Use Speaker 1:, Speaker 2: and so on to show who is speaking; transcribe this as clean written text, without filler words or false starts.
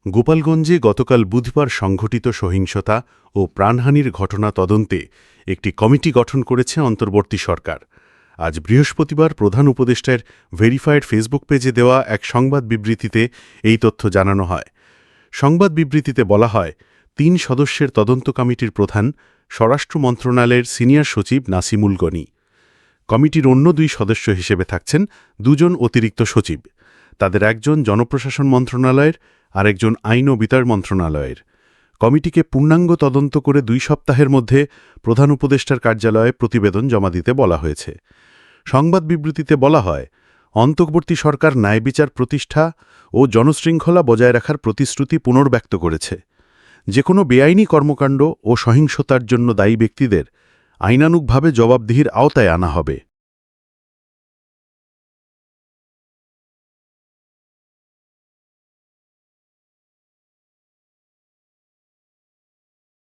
Speaker 1: গোপালগঞ্জে গতকাল বুধবার সংঘটিত সহিংসতা ও প্রাণহানির ঘটনা তদন্তে একটি কমিটি গঠন করেছে অন্তর্বর্তী সরকার। আজ বৃহস্পতিবার প্রধান উপদেষ্টার ভেরিফায়েড ফেসবুক পেজে দেওয়া এক সংবাদ বিবৃতিতে এই তথ্য জানানো হয়। সংবাদ বিবৃতিতে বলা হয়, ৩ সদস্যের তদন্ত কমিটির প্রধান স্বরাষ্ট্র মন্ত্রণালয়ের সিনিয়র সচিব নাসিমুল গনি। কমিটির অন্য ২ সদস্য হিসেবে থাকছেন ২ জন অতিরিক্ত সচিব। তাদের একজন জনপ্রশাসন মন্ত্রণালয়ের, আরেকজন আইন ও বিচার মন্ত্রণালয়ের। কমিটিকে পূর্ণাঙ্গ তদন্ত করে ২ সপ্তাহের মধ্যে প্রধান উপদেষ্টার কার্যালয়ে প্রতিবেদন জমা দিতে বলা হয়েছে। সংবাদ বিবৃতিতে বলা হয়, অন্তর্বর্তী সরকার ন্যায়বিচার প্রতিষ্ঠা ও জনশৃঙ্খলা বজায় রাখার প্রতিশ্রুতি পুনর্ব্যক্ত করেছে। যে কোনো বেআইনি কর্মকাণ্ড ও সহিংসতার জন্য দায়ী ব্যক্তিদের আইনানুগভাবে জবাবদিহির আওতায় আনা হবে।